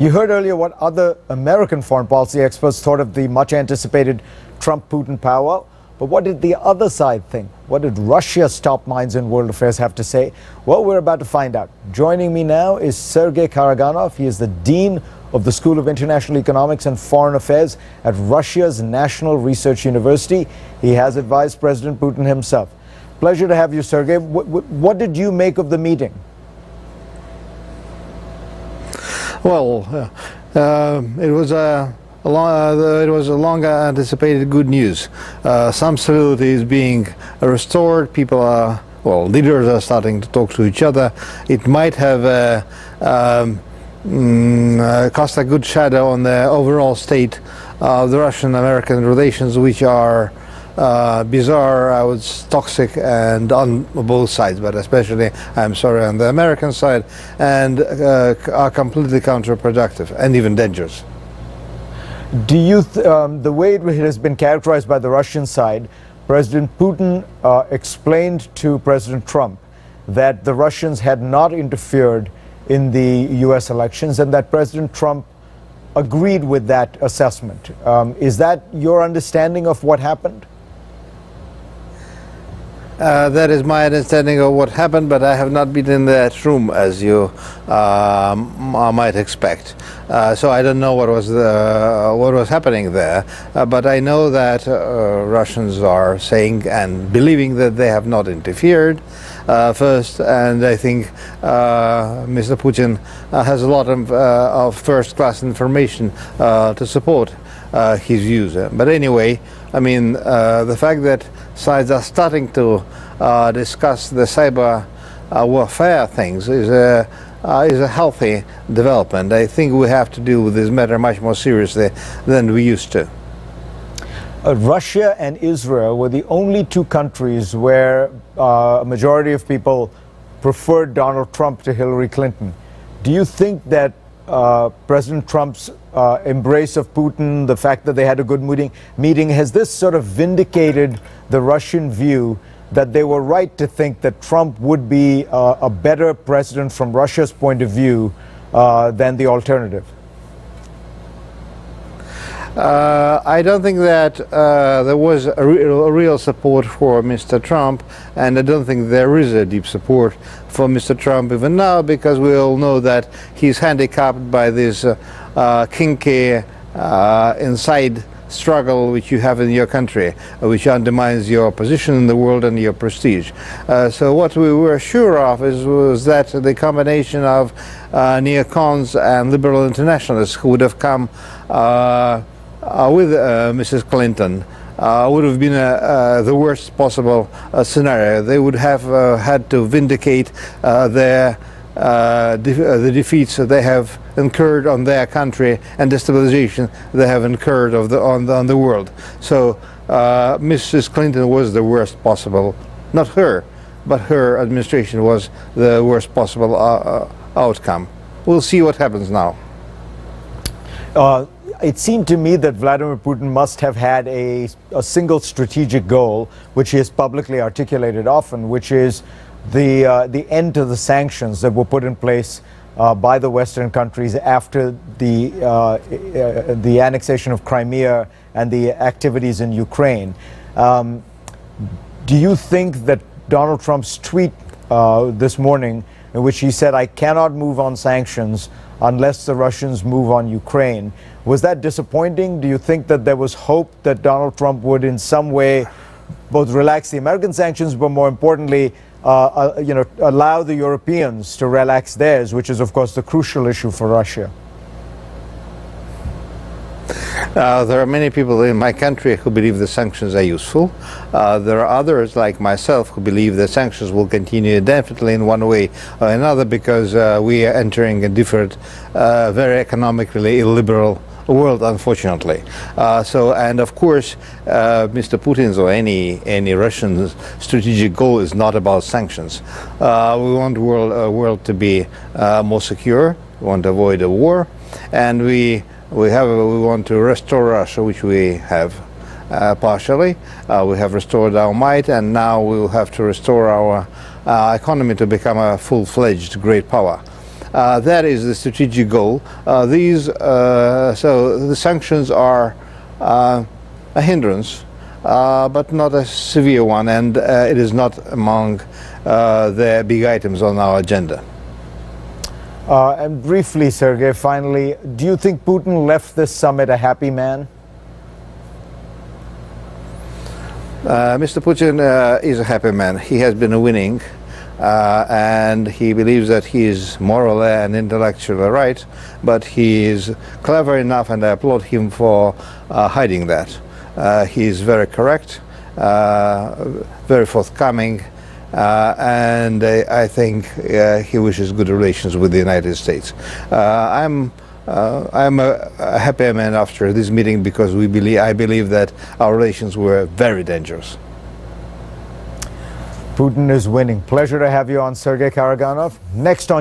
You heard earlier what other American foreign policy experts thought of the much-anticipated Trump-Putin powwow. But what did the other side think? What did Russia's top minds in world affairs have to say? Well, we're about to find out. Joining me now is Sergei Karagarov. He is the Dean of the School of International Economics and Foreign Affairs at Russia's National Research University. He has advised President Putin himself. Pleasure to have you, Sergei. What did you make of the meeting? Well, it was a long anticipated good news. Some stability is being restored. People are, well, leaders are starting to talk to each other. It might have cast a good shadow on the overall state of the Russian-American relations, which are bizarre, I would say, toxic, and on both sides, but especially, I'm sorry, on the American side, and are completely counterproductive and even dangerous. Do you, the way it has been characterized by the Russian side, President Putin explained to President Trump that the Russians had not interfered in the U.S. elections and that President Trump agreed with that assessment. Is that your understanding of what happened? That is my understanding of what happened, but I have not been in that room, as you might expect. So I don't know what was happening there. But I know that Russians are saying and believing that they have not interfered first, and I think Mr. Putin has a lot of first-class information to support his views. But anyway, I mean, the fact that sides are starting to discuss the cyber warfare things is a healthy development. I think we have to deal with this matter much more seriously than we used to. Russia and Israel were the only two countries where a majority of people preferred Donald Trump to Hillary Clinton. Do you think that President Trump's embrace of Putin, the fact that they had a good meeting, has this sort of vindicated the Russian view that they were right to think that Trump would be a better president from Russia's point of view than the alternative? I don't think that there was a real support for Mr. Trump, and I don't think there is a deep support for Mr. Trump even now, because we all know that he's handicapped by this kinky inside struggle which you have in your country, which undermines your position in the world and your prestige. So what we were sure of was that the combination of neocons and liberal internationalists who would have come with Mrs. Clinton would have been the worst possible scenario. They would have had to vindicate the defeats that they have incurred on their country and destabilization they have incurred on the world. So Mrs. Clinton was the worst possible, not her, but her administration was the worst possible outcome. We'll see what happens now. It seemed to me that Vladimir Putin must have had a single strategic goal, which he has publicly articulated often, which is the end to the sanctions that were put in place by the Western countries after the annexation of Crimea and the activities in Ukraine. Do you think that Donald Trump's tweet this morning, in which he said, "I cannot move on sanctions unless the Russians move on Ukraine," was that disappointing? Do you think that there was hope that Donald Trump would in some way both relax the American sanctions, but more importantly, allow the Europeans to relax theirs, which is, of course, the crucial issue for Russia? There are many people in my country who believe the sanctions are useful. There are others, like myself, who believe the sanctions will continue indefinitely in one way or another, because we are entering a different, very economically illiberal world, unfortunately. And of course, Mr. Putin's or any Russian strategic goal is not about sanctions. We want the world to be more secure. We want to avoid a war, and we want to restore Russia, which we have partially. We have restored our might, and now we will have to restore our economy to become a full-fledged great power. That is the strategic goal. So the sanctions are a hindrance, but not a severe one, and it is not among the big items on our agenda. And briefly, Sergei, finally, do you think Putin left this summit a happy man? Mr. Putin is a happy man. He has been winning, and he believes that he is morally and intellectually right, but he is clever enough, and I applaud him for hiding that. He is very correct, very forthcoming, and I think he wishes good relations with the United States. I'm a happy man after this meeting because I believe that our relations were very dangerous. Putin is winning. Pleasure to have you on, Sergei Karaganov. Next on